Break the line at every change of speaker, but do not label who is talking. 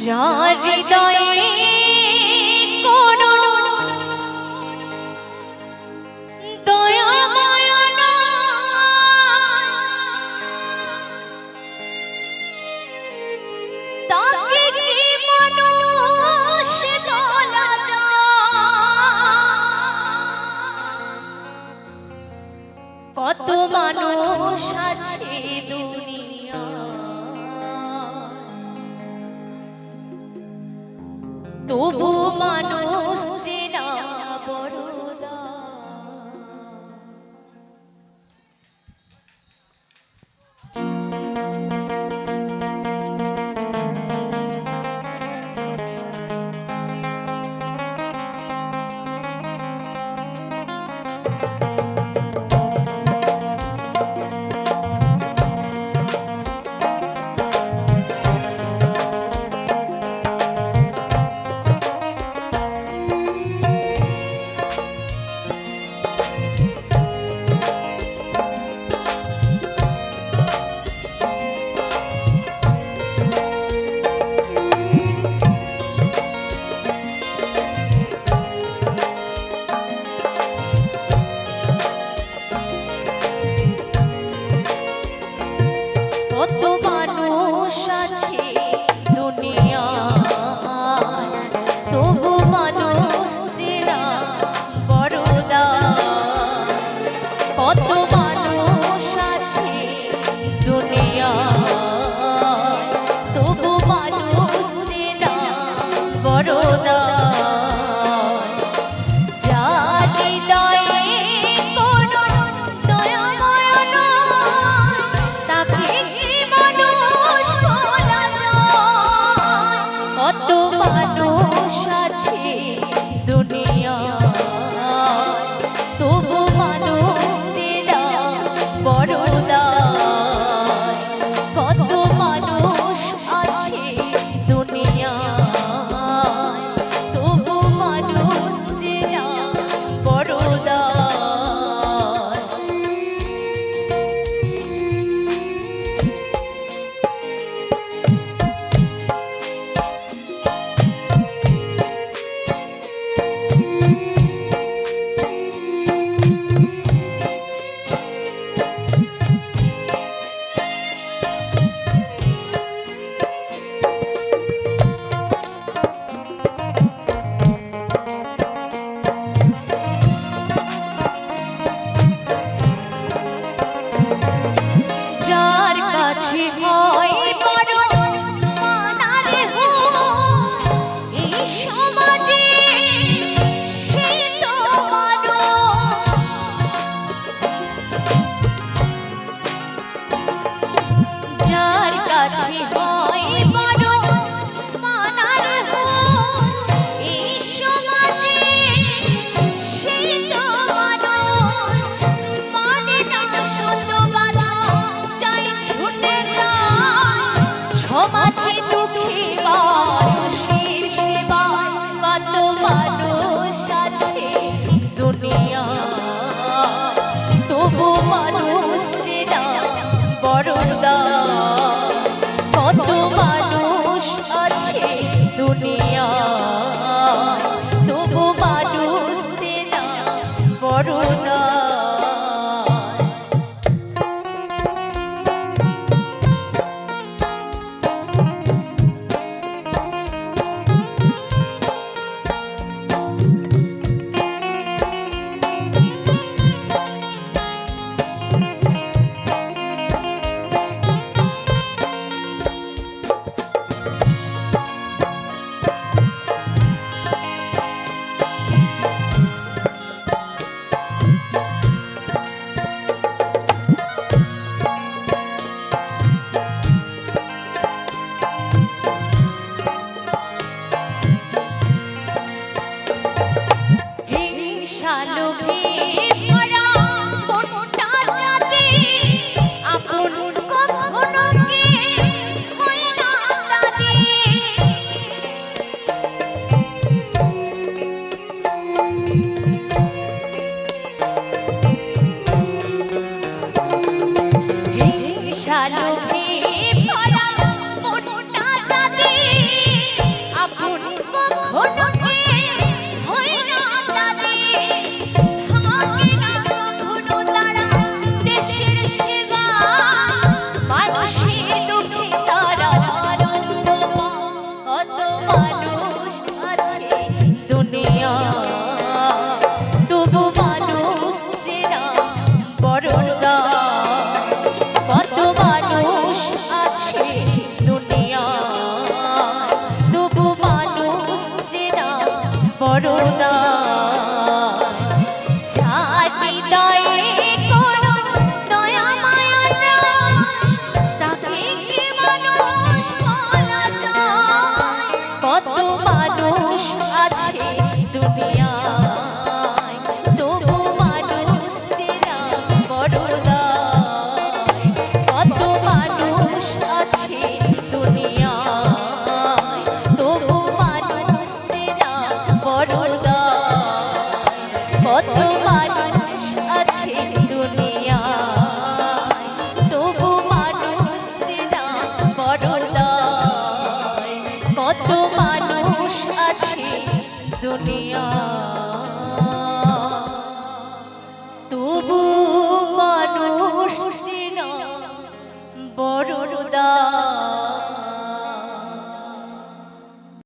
যার হৃদয়ে কোনো দয়া মায়া নাই, তাকে কি মানুষ বলা যায়? কত মানুষ আছে দুনিয়া, তবু মানুষ চেনা বড় কত মানুষ আছে দুনিয়ায়, তবু মানুষ চেনা বড় দায়। কত মানুষ আছে দুনিয়ায়, তবু মানুষ চেনা বড় দায়। যার হৃদয়ে কোনো দয়া মায়া নাই, তাকে কি মানুষ বলা যায়? কত মানুষ আছে দুনিয়ায়, তবু মানুষ চেনা বড় দায়। কত মানুষ আছে দুনিয়ায়, তবু মানুষ চেনা বড় দায়। যার কাছে হয় বড় মানার হোক এই সমাজে, সে তো মানুষ। যার কাছে হয় বড় মানার হোক এই সমাজে, সে তো মানুষ। মানে না শত বাধা যাই ছুটে যায়, সমাজে দুঃখী মানুষের সেবায়। কত মানুষ আছে দুনিয়ায়, তবু মানুষ চেনা বড় দায়। কত মানুষ আছে দুনিয়ায়, তবু মানুষ চেনা বড় দায়। হিংসা লোভে ভরা মনটা যাতে আপন কখনো কে হয় না তাদের। বড় যার হৃদয়ে কোনো দয়া মায়া নাই, তাকে কি মানুষ বলা যায়? কত মানুষ আছে দুনিয়ায়, তবু মানুষ চেনা বড় দায়। কত মানুষ আছে দুনিয়ায়, তবু মানুষ চেনা বড় দায়। কত মানুষ আছে দুনিয়ায়, তবু মানুষ চেনা বড় দায়। কত মানুষ আছে দুনিয়ায়।